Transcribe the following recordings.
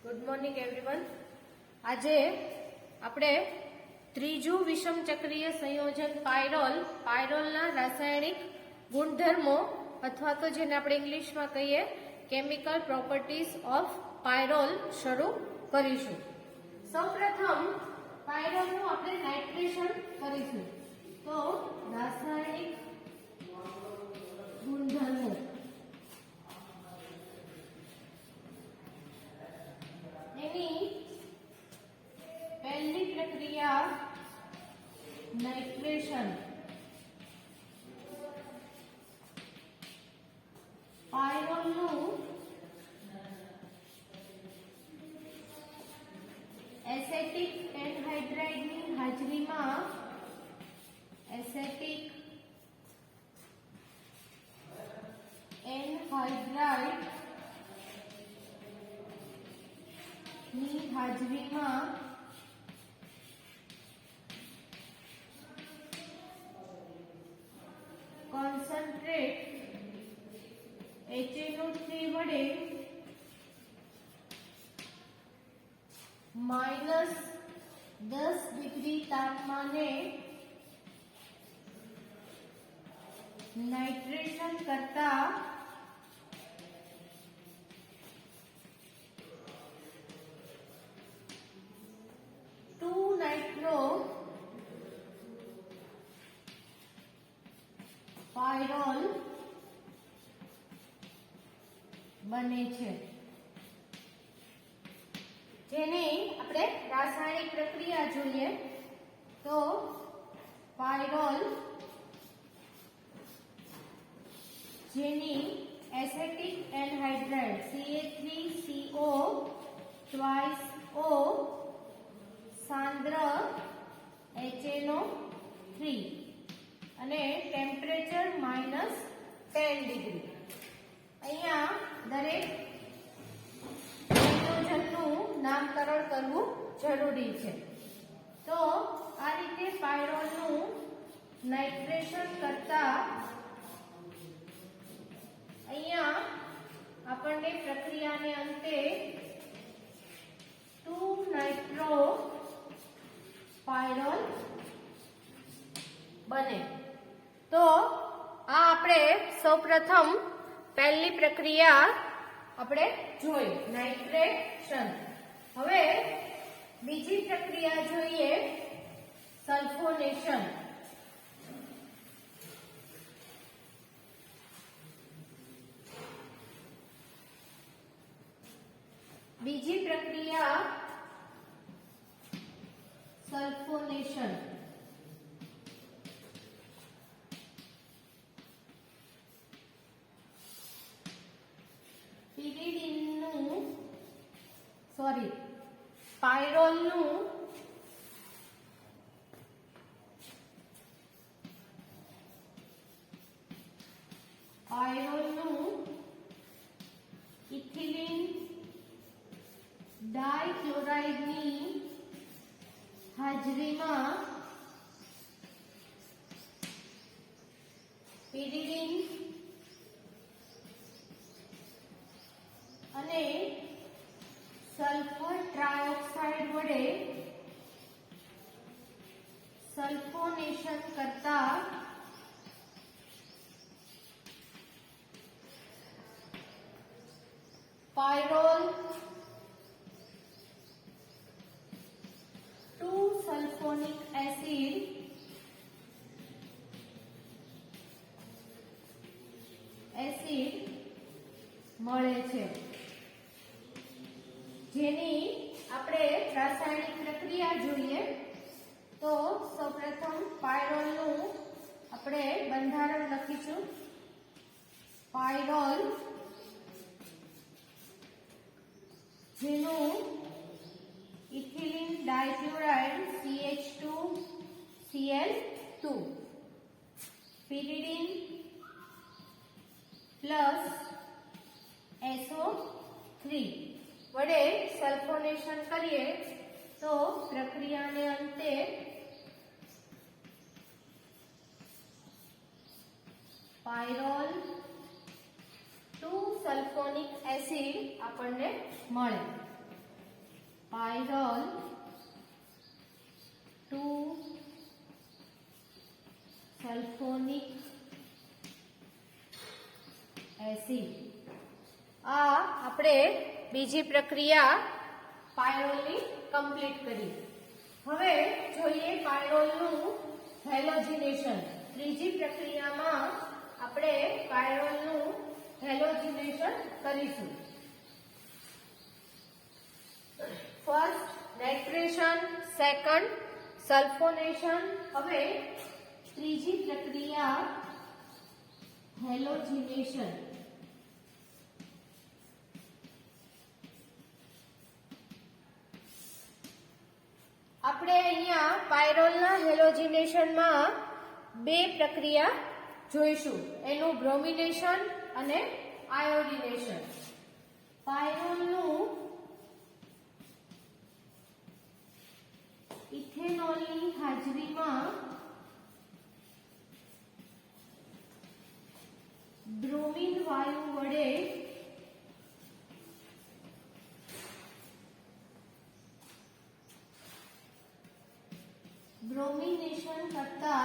Good morning everyone. આજે આપણે ત્રીજું વિષમ ચક્રીય સંયોજન પાયરોલના રાસાયણિક ગુણધર્મો અથવા તો જેને આપણે ઇંગ્લિશમાં કહીએ કેમિકલ પ્રોપર્ટીઝ ઓફ પાયરોલ શરૂ કરીશું. સૌપ્રથમ પાયરોલનું આપણે નાઇટ્રેશન કરીશું. તો રાસાયણિક ગુણધર્મો એની પહેલી પ્રક્રિયા નાઇટ્રેશન. પાયરોલનું એસેટિક એનહાઇડ્રાઇડની હાજરીમાં એસેટિક એનહાઇડ્રાઇડ ની હાજરીમાં કોન્સન્ટ્રેટ HNO3 વડે -10 ડિગ્રી તાપમાને નાઇટ્રેશન કરતા પાયરોલ બને છે, જેની આપણે રાસાયણિક પ્રક્રિયા જોઈએ તો પાયરોલ જેની એસેટિક એનહાઇડ્રાઇડ CH3CO2O સાંદ્ર HNO3 અને ટેમ્પરેચર -10 ડિગ્રી. અહીંયા દરેક સંયોજનનું નામકરણ કરવું જરૂરી છે. તો આ રીતે પાયરોલનું નાઇટ્રેશન કરતા અહીંયા આપણને પ્રક્રિયાને અંતે 2-નાઇટ્રો પાયરોલ બને. તો આ આપણે સૌપ્રથમ પહેલી પ્રક્રિયા આપણે જોઈ નાઇટ્રેશન. હવે બીજી પ્રક્રિયા જોઈએ સલ્ફોનેશન. બીજી પ્રક્રિયા સલ્ફોનેશન. પાયરોલનું ઇથિલિન ડાઇક્લોરાઇડની હાજરીમાં પિરીડિન અને સલ્ફર ટ્રાયોક્સાઇડ વડે સલ્ફોનેશન કરતા પાયરોલ 2-સલ્ફોનિક એસિડ મળે છે, જેની આપણે રાસાયણિક પ્રક્રિયા જોઈએ તો સૌપ્રથમ પાયરોલનું આપણે બંધારણ લખીશું. પાયરોલ જેનું ઇથિલિન ડાઇક્લોરાઇડ CH2Cl2 પિરીડિન પ્લસ SO3 વડે સલ્ફોનેશન કરીએ તો પ્રક્રિયાને અંતે પાયરોલ 2 સલ્ફોનિક એસિડ આપણને મળે. Pyrrole to sulphonic acid. आ आपणे बीजी प्रक्रिया पायरोलनी कम्प्लीट करी। हवे जोईए पायरोलनुं हेलोजिनेशन। त्रीजी प्रक्रियामां आपणे पायरोलनुं हेलोजिनेशन करीशुं। First nitration, second sulphonation. हवे त्रीजी प्रक्रिया हेलोजिनेशन। આપણે અહીંયા પાયરોલના હેલોજિનેશનમાં બે પ્રક્રિયા જોઈશું, એનું બ્રોમિનેશન અને આયોડિનેશન। પાયરોલનું ઇથેનોલની હાજરીમાં બ્રોમિન વાયુ વડે ब्रोमिनेशन करता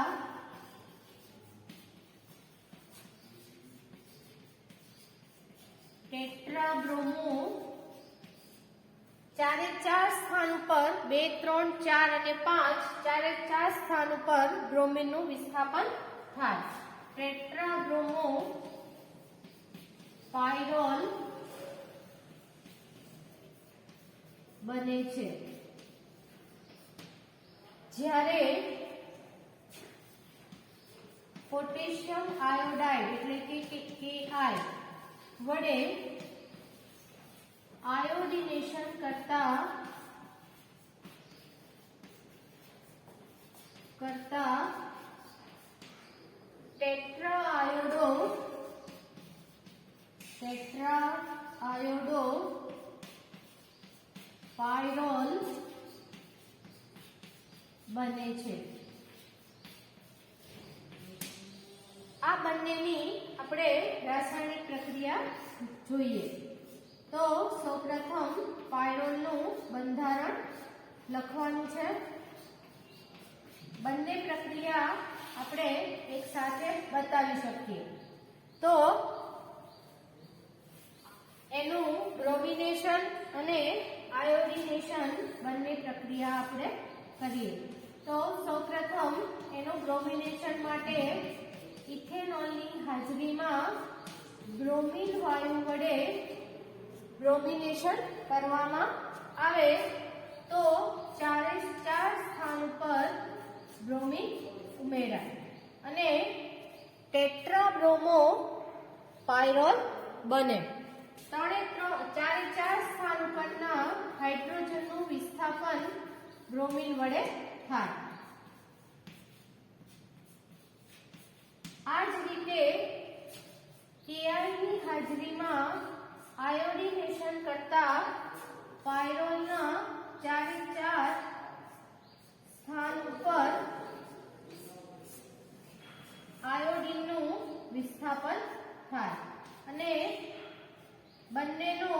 टेट्राब्रोमो चारे चार स्थान पर 2, 3, 4 અને 5 ચારે ચાર સ્થાન ઉપર બ્રોમિન નું વિસ્થાપન થાય। ટેટ્રાબ્રોમો પાયરોલ બને છે। જ્યારે પોટેશિયમ આયોડાઇડ એટલે કે KI વડે આયોડિનેશન કરતા ટેટ્રા આયોડો પાયરોલ बने छे। आ बंनेनी आपणे रासायनिक प्रक्रिया जोईए। तो सौप्रथम पायरोलनुं बंधारण लखवानुं छे। बंने प्रक्रिया आपणे एक साथे बतावी शकीए। तो एनुं ब्रोमिनेशन अने आयोडिनेशन बंने प्रक्रिया आपणे करीए। तो सौप्रथम एनु ब्रोमिनेशन माटे इथेनॉलनी हाजरीमां ब्रोमिन वायु वडे ब्रोमिनेशन करवामां आवे तो चारे चार स्थान पर ब्रोमिन उमेराय अने टेट्राब्रोमो पायरोल बने। चारे चार स्थान परना हाइड्रोजननुं विस्थापन ब्रोमिन वडे थाय। आ ज रीते KI ની હાજરીમાં આયોડિનેશન કરતા પાયરોલના ચારે ચાર સ્થાન ઉપર આયોડિનનું વિસ્થાપન થાય અને બંનેનો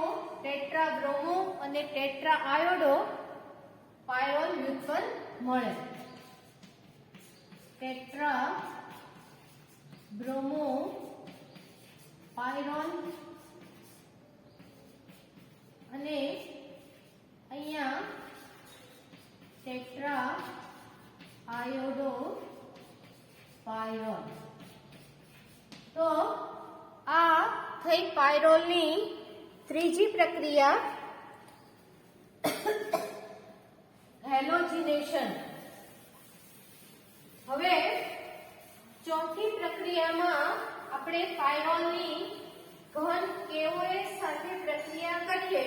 ટેટ્રાબ્રોમો અને ટેટ્રા આયોડો पायरोल व्युत्पन्न मळे। टेट्रा ब्रोमो पायरोल अने अहींया टेट्रा आयोडो पायरोल। तो आ थई पायरोलनी त्रीजी प्रक्रिया हेलोजिनेशन। हवे चौथी प्रक्रियामां आपणे पायरोलनी घन KOH साथे प्रक्रिया करीए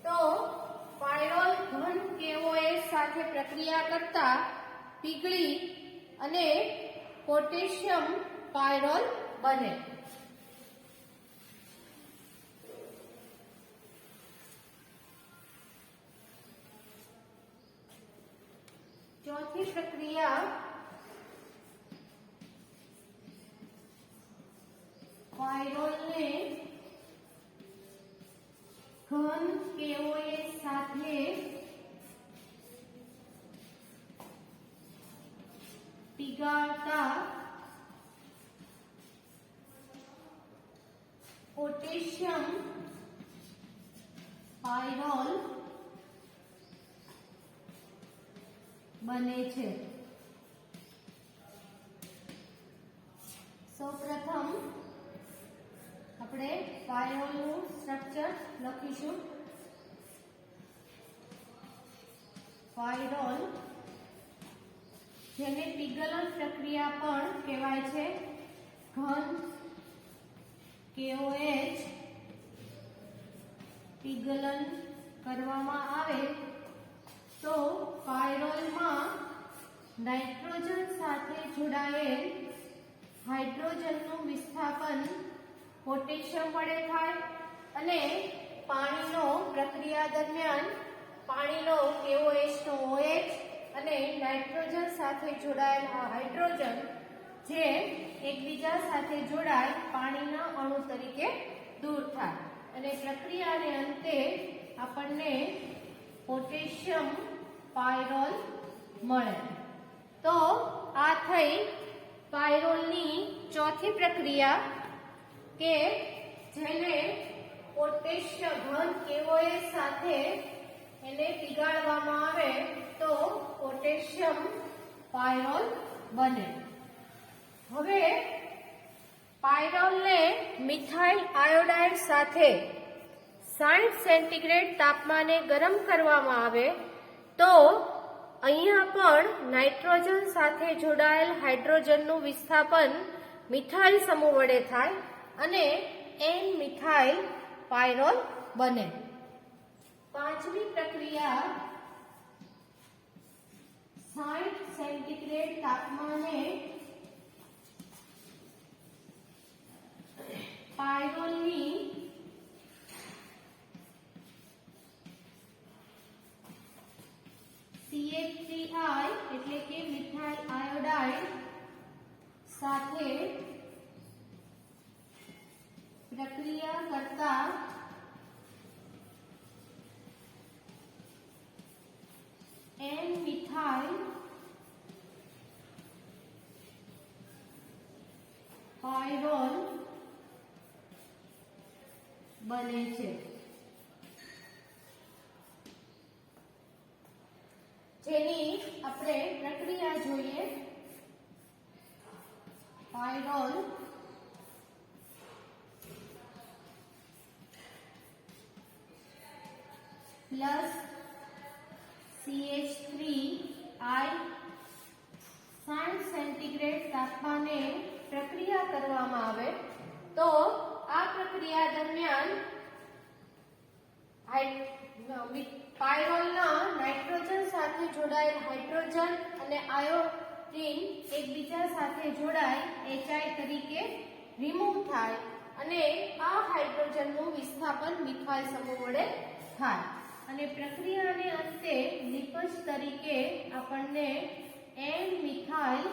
तो पायरोल घन KOH साथे प्रक्रिया करता पीगળી અને पोटेशियम पायरोल बने। चौथी प्रक्रिया पायरोल ने ઘન KOH સાથે પીગાળતા પોટેશિયમ પાયરોલ બને છે. સૌપ્રથમ આપણે પાયરોલનું સ્ટ્રક્ચર લખીશું. પાયરોલ, જેને પીગલન પ્રક્રિયા પણ કહેવાય છે. ઘન KOH પીગલન કરવામાં આવે તો પાયરોલમાં નાઇટ્રોજન સાથે જોડાયેલ હાઇડ્રોજનનું વિસ્થાપન પોટેશિયમ વડે થાય અને પાણીનો પ્રક્રિયા દરમિયાન પાણીનો KOH નો OH અને નાઇટ્રોજન સાથે જોડાયેલ હાઇડ્રોજન જે એકબીજા સાથે જોડાય પાણીના અણુ તરીકે દૂર થાય અને પ્રક્રિયાને અંતે આપણને પોટેશિયમ પાયરોલ મળે. તો આ થઈ પાયરોલની ચોથી પ્રક્રિયા કે જેને પોટેશિયમ ઘન KOH સાથે એને પીગાળવામાં આવે તો પોટેશિયમ પાયરોલ બને. હવે પાયરોલને મિથાઇલ આયોડાઇડ સાથે 60 સેન્ટીગ્રેડ તાપમાને ગરમ કરવામાં આવે તો અહીંયા પણ નાઇટ્રોજન સાથે જોડાયેલ હાઇડ્રોજનનું વિસ્થાપન મિથાઇલ સમૂહ વડે થાય અને એન મિથાઇલ પાયરોલ બને. પાંચમી પ્રક્રિયા 60 સેન્ટીગ્રેડ તાપમાને પાયરોલની CH3I એટલે કે મિથાઇલ આયોડાઇડ સાથે પ્રક્રિયા કરતા એન મિથાઇલ પાયરોલ બને છે. જેની આપણે પ્રક્રિયા જોઈએ. પાયરોલ પ્લસ CH3I 60 સેન્ટીગ્રેડ તાપમાને પ્રક્રિયા કરવામાં આવે તો આ પ્રક્રિયા દરમિયાન પાયરોલના નાઇટ્રોજન સાથે જોડાયેલ હાઇડ્રોજન અને આયોડીન એકબીજા સાથે જોડાય HI તરીકે રિમૂવ થાય અને આ હાઇડ્રોજનનું વિસ્થાપન મિથાઇલ સમૂહ વડે થાય અને પ્રક્રિયાને અંતે નિપજ તરીકે આપણને એન મિથાઇલ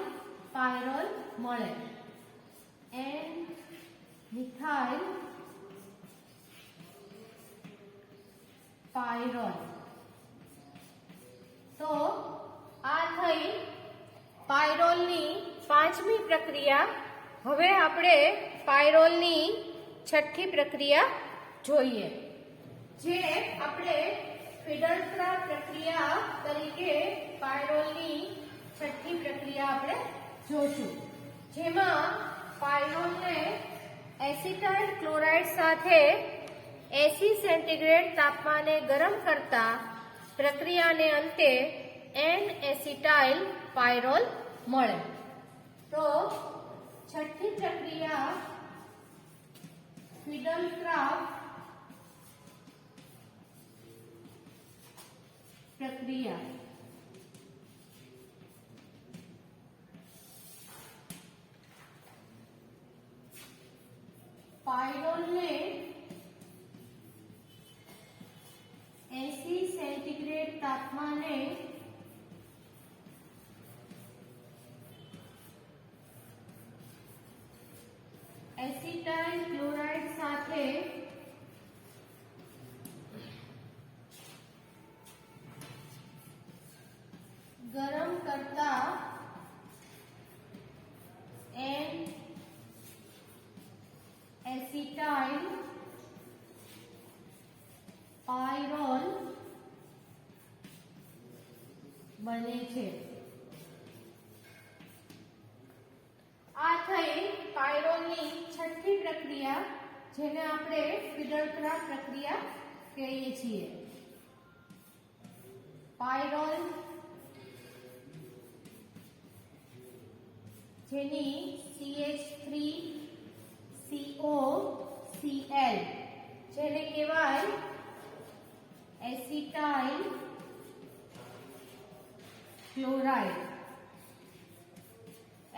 પાયરોલ મળે. N methyl pyrrole. તો આ થઈ પાયરોલની પાંચમી પ્રક્રિયા. હવે આપણે પાયરોલની છઠ્ઠી પ્રક્રિયા જોઈએ જે આપણે ફિડલક્રાફ્ટ પ્રક્રિયા તરીકે પાયરોલની છઠ્ઠી પ્રક્રિયા આપણે જોશું. જેમાં પાયરોલને એસિટાઇલ ક્લોરાઇડ સાથે 80 સેન્ટીગ્રેડ તાપમાને ગરમ કરતા પ્રક્રિયાને અંતે એન એસિટાઇલ પાયરોલ મળે. તો છઠ્ઠી પ્રક્રિયા ફિડલક્રાફ્ટ પ્રક્રિયા. પાયરોલને 80 સેન્ટીગ્રેડ તાપમાને એસિટાઇલ ક્લોરાઇડ સાથે એસિટાઇલ પાયરોલ બને છે. આ થઈ પાયરોલની છઠ્ઠી પ્રક્રિયા, જેને આપણે ફિડલક્રાફ્ટ પ્રક્રિયા કહીએ છીએ. પાયરોલ જેની CH3COCl જેને કહેવાય એસિટાઇલ ક્લોરાઇડ.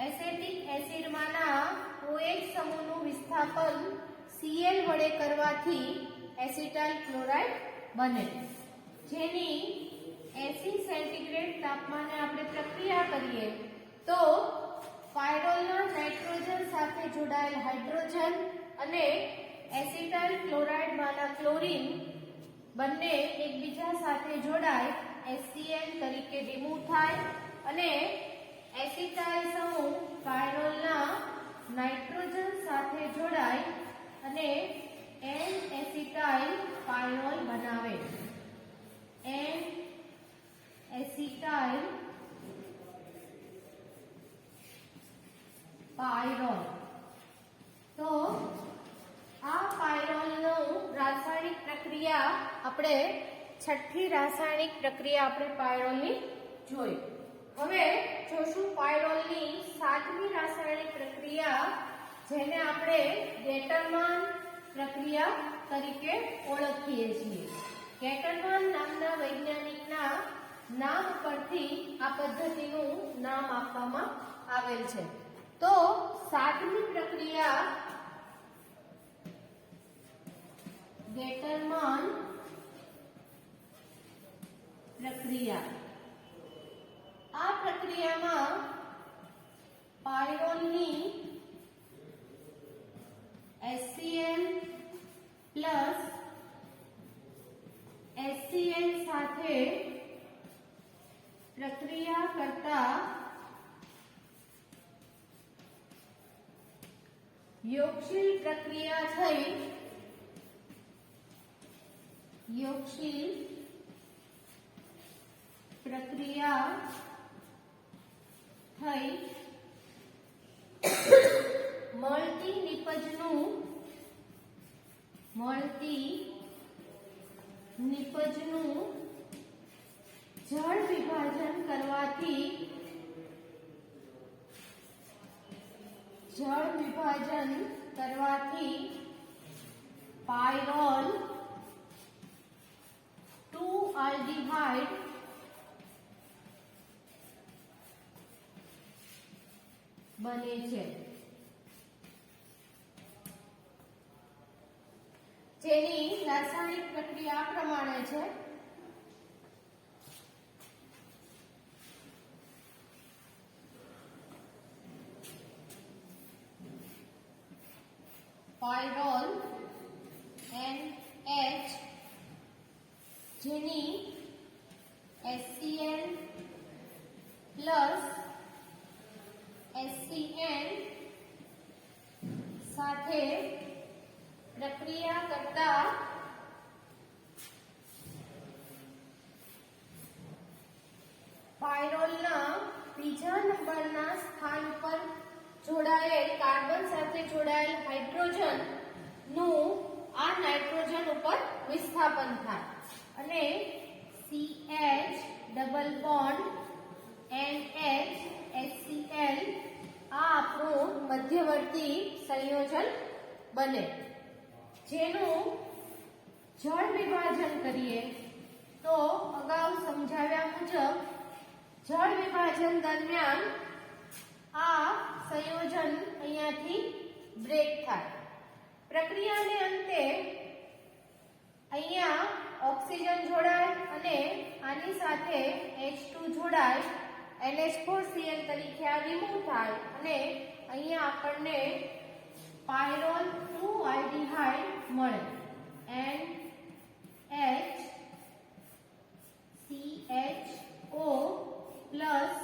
એસિટિક એસિડમાંના OH સમૂહનું વિસ્થાપન Cl વડે કરવાથી એસિટાઇલ ક્લોરાઇડ બને, જેની 80 સેન્ટીગ્રેડ તાપમાને આપણે પ્રક્રિયા કરીએ તો પાયરોલના નાઇટ્રોજન સાથે જોડાયેલ હાઇડ્રોજન અને એસિટાઇલ ક્લોરાઇડમાંના ક્લોરીન બંને એકબીજા સાથે જોડાય HCl તરીકે રિમૂવ થાય અને એસિટાઇલ સમૂહ પાયરોલના નાઇટ્રોજન સાથે જોડાય અને N-એસિટાઇલ પાયરોલ બનાવે. N-એસિટાઇલ પાયરોલ. તો આ પાયરોલનું રાસાયણિક પ્રક્રિયા આપણે છઠ્ઠી રાસાયણિક પ્રક્રિયા આપણે પાયરોલની જોઈ. હવે જોશું પાયરોલની સાતમી રાસાયણિક પ્રક્રિયા, જેને આપણે ગેટરમાન પ્રક્રિયા તરીકે ઓળખીએ છીએ. ગેટરમાન નામના વૈજ્ઞાનિકના નામ પરથી આ પદ્ધતિનું નામ આપવામાં આવેલ છે. તો સાતમી પ્રક્રિયા ગેટરમાન પ્રક્રિયા. આ પ્રક્રિયામાં પાયરોલની HCl પ્લસ HCl સાથે પ્રક્રિયા કરતા યોગશીલ પ્રક્રિયા થઈ યોગશીલ પ્રક્રિયા થઈ મળતી નિપજનું જળ વિભાજન કરવાથી પાયરોલ 2-આલ્ડીહાઇડ બને છે, જેની રાસાયણિક પ્રક્રિયા આ પ્રમાણે છે. પાયરોલ NH જેની HCl પ્લસ HCl સાથે પ્રક્રિયા કરતા પાયરોલના બીજા નંબરના સ્થાન પર જોડાયેલ કાર્બન સાથે જોડાયેલ હાઇડ્રોજન નું આ નાઇટ્રોજન ઉપર વિસ્થાપન થાય અને CH double bond NH HCl આ આપણું મધ્યવર્તી સંયોજન બને, જેનું જળ વિભાજન કરીએ તો અગાઉ સમજાવ્યા મુજબ જળ વિભાજન દરમિયાન આ સંયોજન અહીંયાથી બ્રેક થાય. પ્રક્રિયાને અંતે અહીંયા ઓક્સિજન જોડાય અને આની સાથે H2 જોડાય, NH4Cl તરીકે આ રિમૂવ થાય અને અહીંયા આપણને પાયરોલ 2-આલ્ડીહાઇડ મળે. NHCHO પ્લસ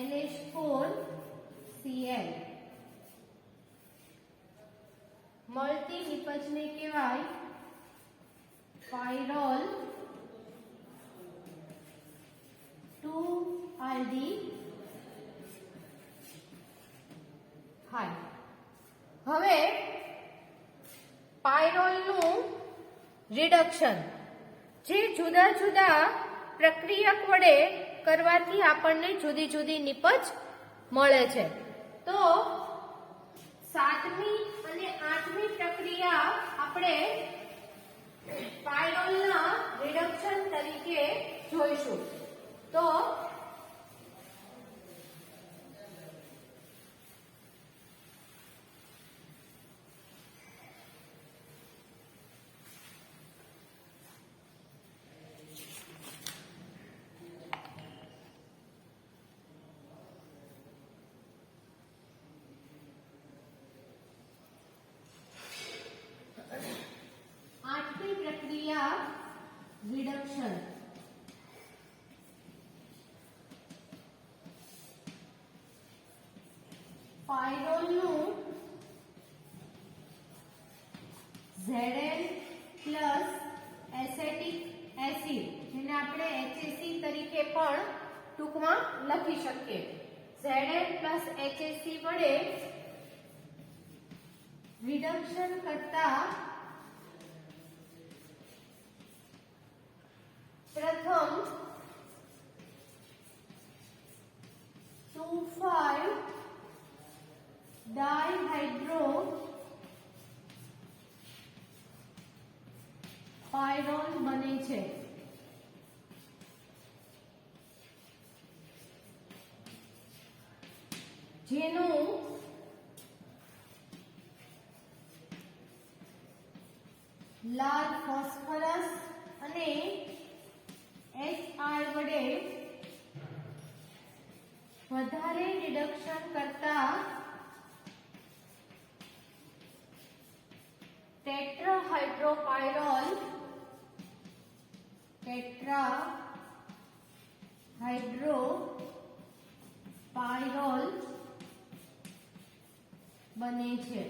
NH4Cl મળતી ને કહેવાય પાયરોલ 2-aldehyde. હવે પાયરોલનું રિડક્શન જે જુદા જુદા પ્રક્રિયા વડે કરવાથી આપણને જુદી જુદી નિપજ મળે છે. તો 7મી અને 8મી પ્રક્રિયા આપણે પાયરોલના રિડક્શન તરીકે જોઈશું. તો પ્રક્રિયા રિડક્શન. પાયરોલનું Zn પ્લસ એસેટિક એસિડ જેને આપણે HAC તરીકે પણ ટૂંકમાં લખી શકીએ. Zn પ્લસ HAC વડે રિડક્શન કરતા પ્રથમ 2,5-dihydropyrrole બને છે. જેનું લાલ ફોસ્ફરસ અને HI વડે વધારે રિડક્શન કરતા ટેટ્રાહાઇડ્રોપાયરોલ બને છે.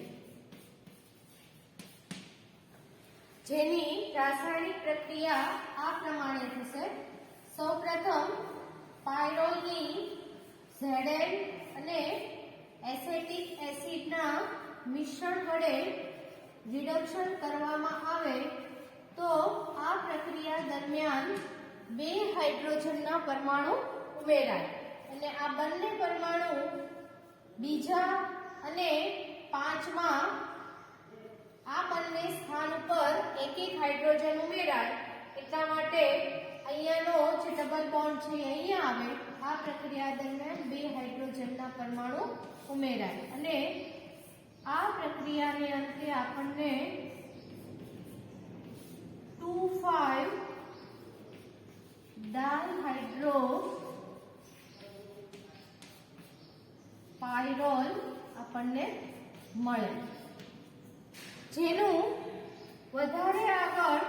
જેની રાસાયણિક પ્રક્રિયા આ પ્રમાણે થશે. સૌપ્રથમ પાયરોલની Zn અને એસેટિક એસિડના મિશ્રણ વડે રિડક્શન કરવામાં આવે તો આ પ્રક્રિયા દરમિયાન 2 હાઇડ્રોજનના પરમાણુ ઉમેરાય અને આ બંને પરમાણુ બીજા અને 5મા આ બંને સ્થાન ઉપર એક હાઇડ્રોજન ઉમેરાય. એટલા માટે અહીંયાનો જે ડબલ બોન્ડ છે અહીંયા આવે. આ પ્રક્રિયા દરમિયાન 2 હાઇડ્રોજનના પરમાણુ ઉમેરાય અને આ પ્રક્રિયાને અંતે આપણને 2,5-dihydropyrrole આપણને મળે. જેનું વધારે આગળ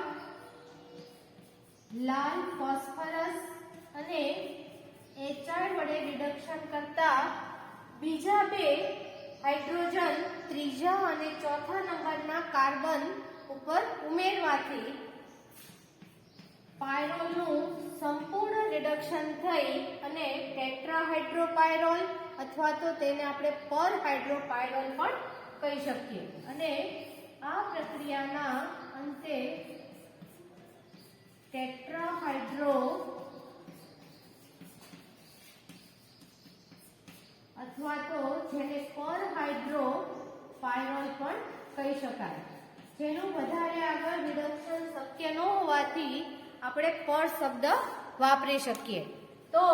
લાલ ફોસ્ફરસ અને HI વડે રિડક્શન કરતા બીજા 2 હાઇડ્રોજન ત્રીજા અને ચોથા નંબરના કાર્બન ઉપર ઉમેરવાથી પાયરોલનું સંપૂર્ણ રિડક્શન થઈ અને ટેટ્રાહાઇડ્રોપાયરોલ અથવા તો તેને આપણે પરહાઇડ્રોપાયરોલ પણ કહી શકીએ. અને આ પ્રક્રિયાના અંતે ટેટ્રાહાઇડ્રો અથવા તો જેને પરહાઇડ્રોપાયરોલ પણ કહી શકાય. જેનું વધારે આગળ રિડક્શન શક્ય ન હોવાથી આપણે પર શબ્દ વાપરી શકીએ. તો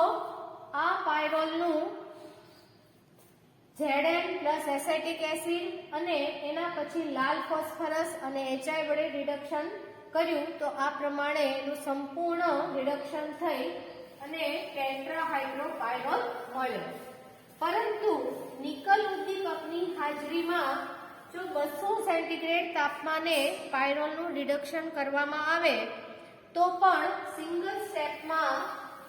આ પાયરોલનું Zn પ્લસ એસેટિક એસિડ અને એના પછી લાલ ફોસ્ફરસ અને HI વડે રિડક્શન કર્યું તો આ પ્રમાણે એનું સંપૂર્ણ રિડક્શન થઈ અને ટેટ્રાહાઇડ્રોપાયરોલ મળ્યો. પરંતુ નિકલ ઉદ્દીપકની હાજરીમાં જો 200 સેન્ટીગ્રેડ તાપમાને પાયરોલનું રિડક્શન કરવામાં આવે તો પણ સિંગલ સ્ટેપમાં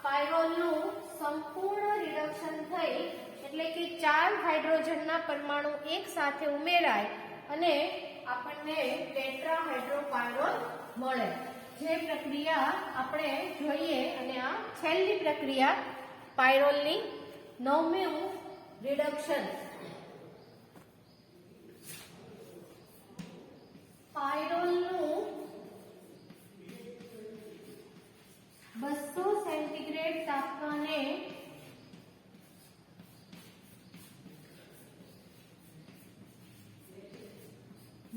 પાયરોલનું સંપૂર્ણ રિડક્શન થઈ એટલે કે 4 હાઇડ્રોજનના પરમાણુ એક સાથે ઉમેરાય અને આપણને ટેટ્રાહાઇડ્રોપાયરોલ મળે. જે પ્રક્રિયા આપણે જોઈએ અને આ છેલ્લી પ્રક્રિયા પાયરોલની 9મી રિડક્શન. પાયરોલનું 200 સેન્ટીગ્રેડ તાપમાને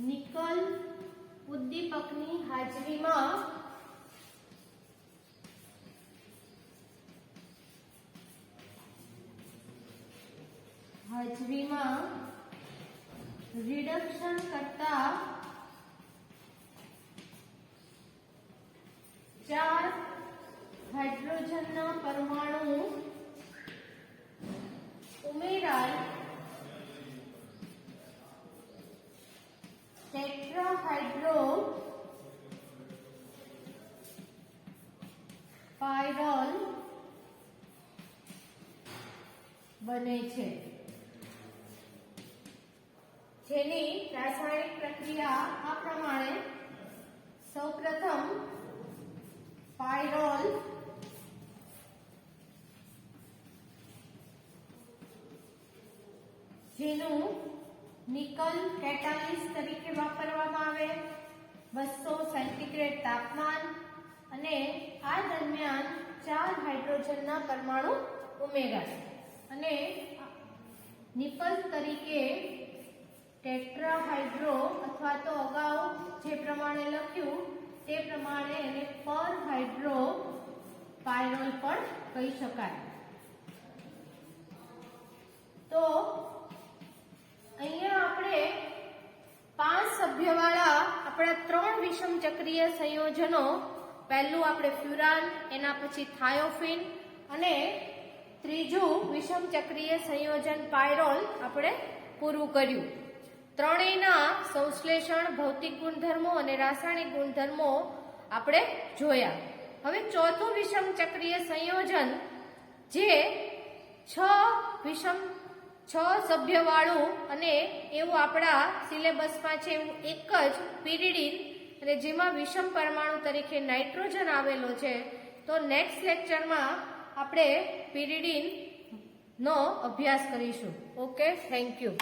નિકલ ઉદ્દીપકની હાજરીમાં રિડક્શન કરતા 4 હાઇડ્રોજનના પરમાણુ ઉમેરાય ટેટ્રાહાઇડ્રોપાયરોલ બને છે, જેની રાસાયણિક પ્રક્રિયા આ પ્રમાણે. સૌપ્રથમ પાયરોલ જેનું નિકલ કેટાલિસ તરીકે વાપરવામાં આવે, 200 સેન્ટીગ્રેડ તાપમાન, અને આ દરમિયાન 4 હાઇડ્રોજનના પરમાણુ ઉમેરાય અને નિકલ તરીકે ટેટ્રાહાઇડ્રો અથવા તો અગાઉ જે પ્રમાણે લખ્યું તે પ્રમાણે એને પર હાઇડ્રો પાયરોલ પણ કહી શકાય. તો અહીંયા આપણે 5 સભ્યવાળા આપણા 3 વિષમ ચક્રીય સંયોજનો, પહેલું આપણે ફ્યુરાન, એના પછી થાયોફિન અને ત્રીજું વિષમ ચક્રીય સંયોજન પાયરોલ આપણે પૂરું કર્યું. ત્રણેયના સંશ્લેષણ, ભૌતિક ગુણધર્મો અને રાસાયણિક ગુણધર્મો આપણે જોયા. હવે ચોથું વિષમ ચક્રીય સંયોજન જે 6 સભ્યવાળું અને એવું આપણા સિલેબસમાં છે એવું એક જ પિરિડીન, અને જેમાં વિષમ પરમાણુ તરીકે નાઇટ્રોજન આવેલો છે. તો નેક્સ્ટ લેક્ચરમાં આપણે પિરિડીન નો અભ્યાસ કરીશું. Okay, thank you.